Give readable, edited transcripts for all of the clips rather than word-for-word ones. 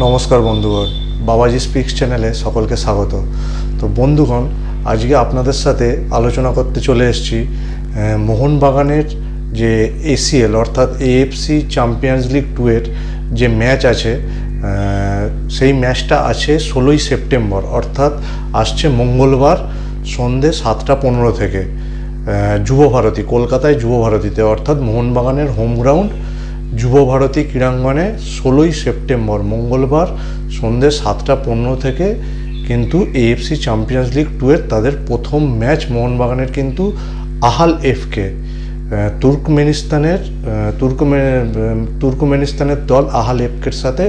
নমস্কার বন্ধুগণ, বাবাজি স্পিক্স চ্যানেলে সকলকে স্বাগত। তো বন্ধুগণ, আজকে আপনাদের সাথে আলোচনা করতে চলে এসেছি মোহনবাগানের যে এসিএল অর্থাৎ এএফসি চ্যাম্পিয়ন্স লিগ 2 এর যে ম্যাচ আছে, সেই ম্যাচটা আছে 16ই সেপ্টেম্বর, অর্থাৎ আসছে মঙ্গলবার সন্ধ্যে 7:15 থেকে যুবভারতী, কলকাতায় যুবভারতীতে, অর্থাৎ মোহনবাগানের হোম গ্রাউন্ড যুবভারতী ক্রীড়াঙ্গনে 16ই সেপ্টেম্বর মঙ্গলবার সন্ধ্যে 7:15 থেকে কিন্তু এএফসি চ্যাম্পিয়ন্স লিগ 2 এর তাদের প্রথম ম্যাচ মোহনবাগানের কিন্তু আহাল এফকে তুর্কমেনিস্তানের দল আহাল এফকের সাথে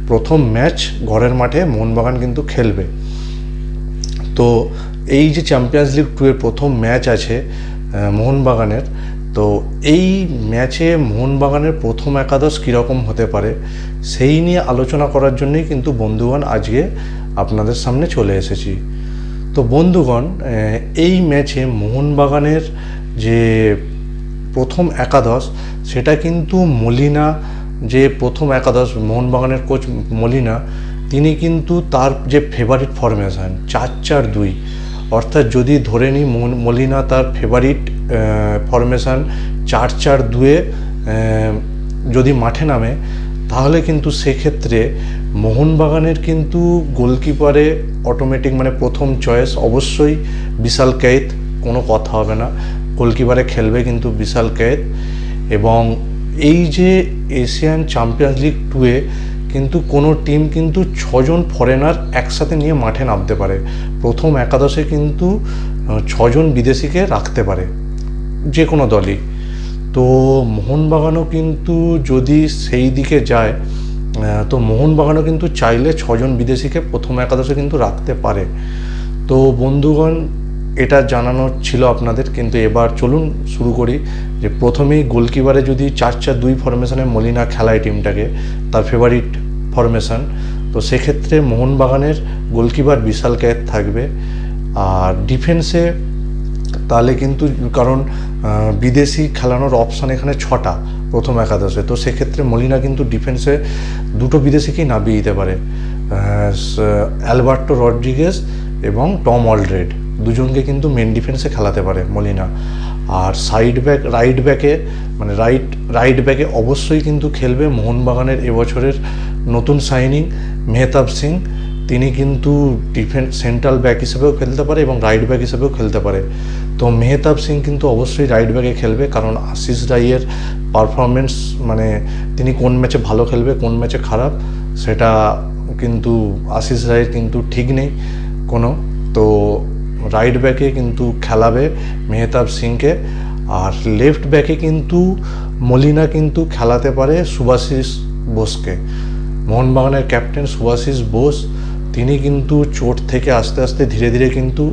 প্রথম ম্যাচ ঘরের মাঠে মোহনবাগান কিন্তু খেলবে। তো এই যে চ্যাম্পিয়ন্স লিগ 2 এর প্রথম ম্যাচ আছে মোহনবাগানের, তো এই ম্যাচে মোহনবাগানের প্রথম একাদশ কীরকম হতে পারে সেই নিয়ে আলোচনা করার জন্যই কিন্তু বন্ধুগণ আজকে আপনাদের সামনে চলে এসেছি। তো বন্ধুগণ, এই ম্যাচে মোহনবাগানের যে প্রথম একাদশ সেটা কিন্তু মলিনা, যে প্রথম একাদশ মোহনবাগানের কোচ মলিনা, তিনি কিন্তু তার যে ফেভারিট ফরমেশন 4-4-2, অর্থাৎ যদি ধরে নিই মলিনা তার ফেভারিট ফরমেশন 4-4-2-এ যদি মাঠে নামে, তাহলে কিন্তু সেক্ষেত্রে মোহনবাগানের কিন্তু গোলকিপারে অটোমেটিক মানে প্রথম চয়েস অবশ্যই বিশাল কায়েত, কোনো কথা হবে না, গোলকিপারে খেলবে কিন্তু বিশাল কায়েত। এবং এই যে এশিয়ান চ্যাম্পিয়ন্স লিগ 2-এ কিন্তু কোনো টিম কিন্তু 6 জন ফরেনার একসাথে নিয়ে মাঠে নামতে পারে, প্রথম একাদশে কিন্তু 6 জন বিদেশিকে রাখতে পারে যে কোনো দলই। তো মোহনবাগানও কিন্তু যদি সেই দিকে যায়, তো মোহনবাগানও কিন্তু চাইলে 6 জন বিদেশিকে প্রথম একাদশে কিন্তু রাখতে পারে। তো বন্ধুগণ, এটা জানানো ছিল আপনাদের, কিন্তু এবার চলুন শুরু করি। যে প্রথমেই গোলকিপারে যদি 4-4-2 ফরমেশনে মলিনা খেলায় টিমটাকে, তার ফেভারিট ফরমেশন, তো সেক্ষেত্রে মোহনবাগানের গোলকিপার বিশাল কায়েত থাকবে। আর ডিফেন্সে তাহলে কিন্তু, কারণ বিদেশি খেলানোর অপশান এখানে 6টা প্রথম একাদশে, তো সেক্ষেত্রে মলিনা কিন্তু ডিফেন্সে 2টো বিদেশিকেই নামিয়ে দিতে পারে, অ্যালবার্টো রড্রিগেজ এবং টম অলড্রেড, দুজনকে কিন্তু মেন ডিফেন্সে খেলাতে পারে মলিনা। আর রাইট ব্যাকে অবশ্যই কিন্তু খেলবে মোহনবাগানের এবছরের নতুন সাইনিং মেহতাব সিং, তিনি কিন্তু সেন্ট্রাল ব্যাক হিসেবেও খেলতে পারে এবং রাইট ব্যাক হিসেবেও খেলতে পারে। তো মেহতাব সিং কিন্তু অবশ্যই রাইট ব্যাকে খেলবে, কারণ আশিস রায়ের পারফরমেন্স, মানে তিনি কোন ম্যাচে ভালো খেলবে কোন ম্যাচে খারাপ, সেটা কিন্তু আশিস রায়ের কিন্তু ঠিক নেই কোনো। তো রাইট ব্যাকে কিন্তু খেলাবে মেহতাব সিংকে। আর লেফট ব্যাকে কিন্তু মলিনা কিন্তু খেলাতে পারে সুভাশিস বোসকে, মোহনবাগানের ক্যাপ্টেন সুভাশিস বোস, তিনি কিন্তু চোট থেকে আস্তে আস্তে ধীরে ধীরে কিন্তু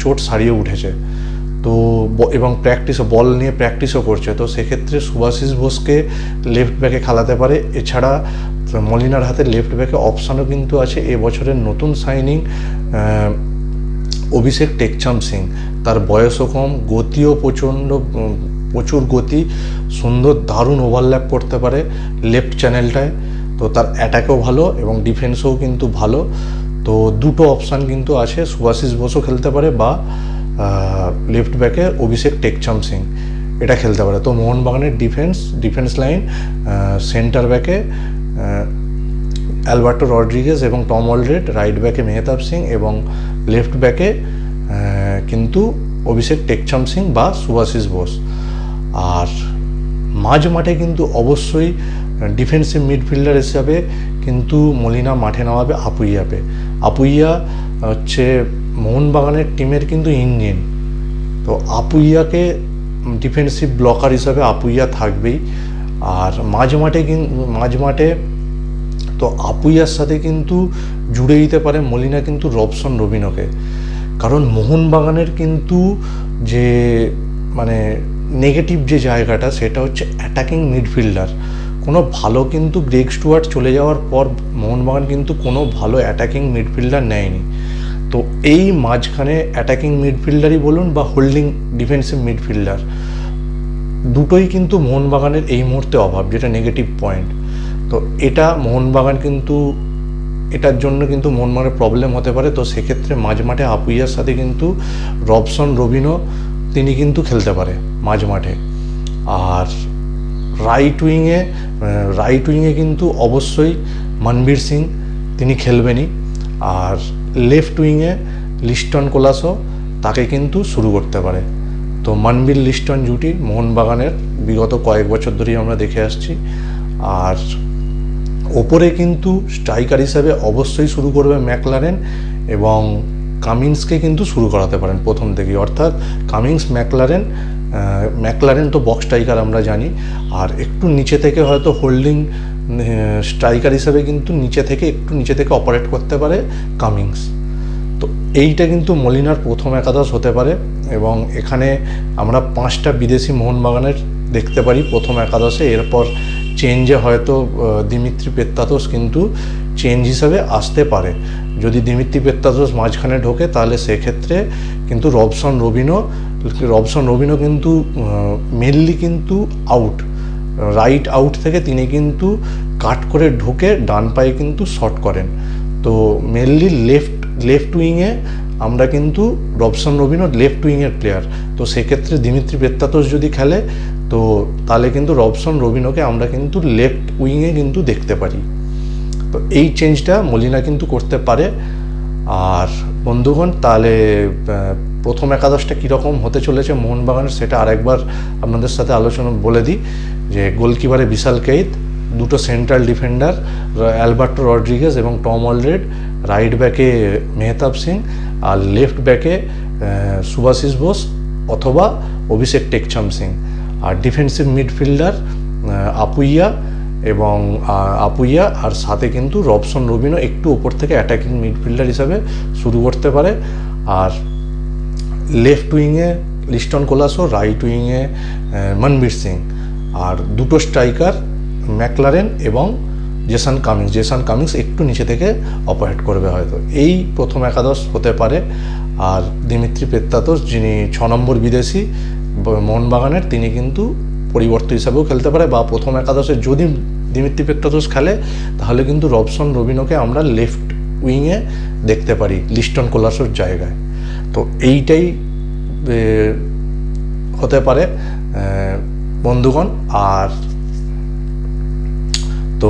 চোট সারিয়ে উঠেছে। তো এবং বল নিয়ে প্র্যাকটিসও করছে, তো সেক্ষেত্রে সুভাশিস বোসকে লেফট ব্যাকে খেলাতে পারে। এছাড়া মলিনার হাতে লেফট ব্যাকে অপশানও কিন্তু আছে এবছরের নতুন সাইনিং অভিষেক টেকচাম সিং, তার বয়সও কম, গতিও প্রচুর গতি, সুন্দর দারুণ ওভারল্যাপ করতে পারে লেফট চ্যানেলটায়, তো তার অ্যাটাকও ভালো এবং ডিফেন্সও কিন্তু ভালো। তো দুটো অপশান কিন্তু আছে, সুভাশিস বোসও খেলতে পারে বা লেফট ব্যাকে অভিষেক টেকচাম সিং এটা খেলতে পারে। তো মোহনবাগানের ডিফেন্স লাইন, সেন্টার ব্যাকে অ্যালবার্টো রড্রিগেজ এবং টম অলড্রেড, রাইট ব্যাকে মেহতাব সিং এবং লেফট ব্যাকে কিন্তু অভিষেক টেকচাম সিং বা সুভাশিস বোস। আর মাঝ মাঠে কিন্তু অবশ্যই ডিফেন্সিভ মিডফিল্ডার হিসাবে কিন্তু মলিনা মাঠে নামাবে আপুইয়া হচ্ছে মোহনবাগানের টিমের কিন্তু ইঞ্জিন, তো আপুইয়াকে ডিফেন্সিভ ব্লকার হিসাবে আপুইয়া থাকবেই। আর মাঝ মাঠে তো আপুইয়ার সাথে কিন্তু জুড়ে দিতে পারে মলিনা কিন্তু রবসন রবিনোকে, কারণ মোহনবাগানের কিন্তু যে মানে নেগেটিভ যে জায়গাটা সেটা হচ্ছে অ্যাটাকিং মিডফিল্ডার। কোনো ভালো কিন্তু গ্রেগ স্টুয়ার্ট চলে যাওয়ার পর মোহনবাগান কিন্তু কোনো ভালো অ্যাটাকিং মিডফিল্ডার নেয়নি। তো এই মাঝখানে অ্যাটাকিং মিডফিল্ডারই বলুন বা হোল্ডিং ডিফেন্সিভ মিডফিল্ডার, দুটোই কিন্তু মোহনবাগানের এই মুহূর্তে অভাব, যেটা নেগেটিভ পয়েন্ট। তো এটা মোহনবাগান কিন্তু এটার জন্য কিন্তু মোহনবাগানের প্রবলেম হতে পারে। তো সেক্ষেত্রে মাঝ মাঠে আপুইয়ার সাথে কিন্তু রবসন রবিনো তিনি কিন্তু খেলতে পারে মাঝ মাঠে। আর রাইট উইংয়ে কিন্তু অবশ্যই মনবীর সিং তিনি খেলবেনই। আর লেফট উইংয়ে লিস্টন কোলাসো তাকে কিন্তু শুরু করতে পারে। তো মনবীর লিস্টন জুটি মোহনবাগানের বিগত কয়েক বছর ধরেই আমরা দেখে আসছি। আর ওপরে কিন্তু স্ট্রাইকার হিসেবে অবশ্যই শুরু করবে ম্যাকলারেন, এবং কামিন্সকে কিন্তু শুরু করাতে পারেন প্রথম থেকেই, অর্থাৎ কামিন্স ম্যাকলারেন তো বক্স স্ট্রাইকার আমরা জানি। আর একটু নিচে থেকে হয়তো হোল্ডিং স্ট্রাইকার হিসেবে কিন্তু একটু নিচে থেকে অপারেট করতে পারে কামিন্স। তো এইটা কিন্তু মলিনার প্রথম একাদশ হতে পারে, এবং এখানে আমরা 5টা বিদেশি মোহনবাগানের দেখতে পারি প্রথম একাদশে। এরপর চেঞ্জে হয়তো দিমিত্রি পেত্রাতোস কিন্তু চেঞ্জ হিসাবে আসতে পারে। যদি দিমিত্রি পেত্রাতোস মাঝখানে ঢোকে তাহলে সেক্ষেত্রে কিন্তু রবসন রবিনো কিন্তু মেনলি কিন্তু রাইট আউট থেকে তিনি কিন্তু কাট করে ঢুকে ডান পায়ে কিন্তু শট করেন। তো মেনলি লেফট উইংয়ে আমরা কিন্তু রবসন রবিনো লেফট উইংয়ের প্লেয়ার। তো সেক্ষেত্রে দিমিত্রি পেত্রাতোস যদি খেলে তো তাহলে কিন্তু রবসন রবিনোকে আমরা কিন্তু লেফট উইংয়ে কিন্তু দেখতে পারি। তো এই চেঞ্জটা মলিনা কিন্তু করতে পারে। আর বন্ধুগণ, তাহলে প্রথম একাদশটা কীরকম হতে চলেছে মোহনবাগানের সেটা আরেকবার আপনাদের সাথে আলোচনা বলে দিই। যে গোলকিপারে বিশাল কেইত, দুটো সেন্ট্রাল ডিফেন্ডার অ্যালবার্টো রড্রিগেজ এবং টম অলরেড, রাইট ব্যাকে মেহতাব সিং, আর লেফট ব্যাকে সুভাশিস বোস অথবা অভিষেক টেকচাম সিং। আর ডিফেন্সিভ মিডফিল্ডার আপুইয়া আর সাথে কিন্তু রবসন রবিনো একটু ওপর থেকে অ্যাটাকিং মিডফিল্ডার হিসাবে শুরু করতে পারে। আর লেফট উইংয়ে লিস্টন কোলাসো, রাইট উইংয়ে মনবীর সিং, আর দুটো স্ট্রাইকার ম্যাকলারেন এবং জেসন কামিন্স একটু নিচে থেকে অপারেট করবে হয়তো। এই প্রথম একাদশ হতে পারে। আর দিমিত্রি পেত্রাতোস, যিনি 6 নম্বর বিদেশি মোহনবাগানের, তিনি কিন্তু পরিবর্তন হিসাবেও খেলতে পারে, বা প্রথম একাদশে যদি দিমিত্রি পেত্রাতোস খেলে তাহলে কিন্তু রবসন রবিনোকে আমরা লেফট উইংয়ে দেখতে পারি লিস্টন কোলাসোর জায়গায়। তো এইটাই হতে পারে বন্ধুগণ। আর তো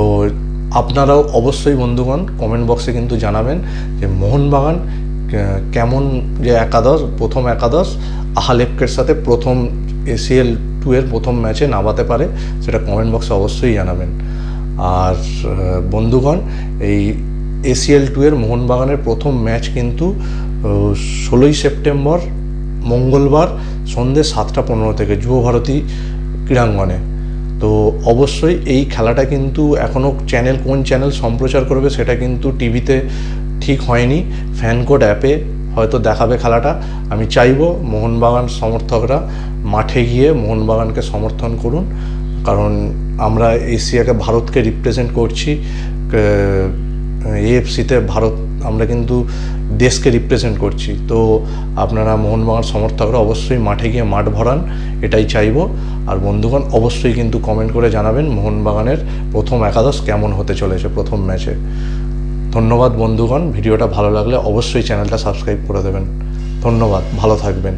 আপনারাও অবশ্যই বন্ধুগণ কমেন্ট বক্সে কিন্তু জানাবেন যে মোহনবাগান কেমন যে প্রথম একাদশ আহালেপকের সাথে প্রথম ACL 2 এর প্রথম ম্যাচে নামাতে পারে, সেটা কমেন্ট বক্সে অবশ্যই জানাবেন। আর বন্ধুগণ, এই ACL 2 এর মোহনবাগানের প্রথম ম্যাচ কিন্তু 16ই সেপ্টেম্বর মঙ্গলবার সন্ধ্যে 7:15 থেকে যুবভারতী ক্রীড়াঙ্গনে। তো অবশ্যই এই খেলাটা কিন্তু এখনও কোন চ্যানেল সম্প্রচার করবে সেটা কিন্তু টিভিতে ঠিক হয়নি। ফ্যানকোড অ্যাপে হয়তো দেখাবে খেলাটা। আমি চাইবো মোহনবাগান সমর্থকরা মাঠে গিয়ে মোহনবাগানকে সমর্থন করুন, কারণ আমরা ভারতকে রিপ্রেজেন্ট করছি। AFCতে আমরা কিন্তু দেশকে রিপ্রেজেন্ট করছি। তো আপনারা মোহনবাগান সমর্থকরা অবশ্যই মাঠে গিয়ে মাঠ ভরান, এটাই চাইবো। আর বন্ধুগণ, অবশ্যই কিন্তু কমেন্ট করে জানাবেন মোহনবাগানের প্রথম একাদশ কেমন হতে চলেছে প্রথম ম্যাচে। ধন্যবাদ বন্ধুগণ, ভিডিওটা ভালো লাগলে অবশ্যই চ্যানেলটা সাবস্ক্রাইব করে দেবেন। ধন্যবাদ, ভালো থাকবেন।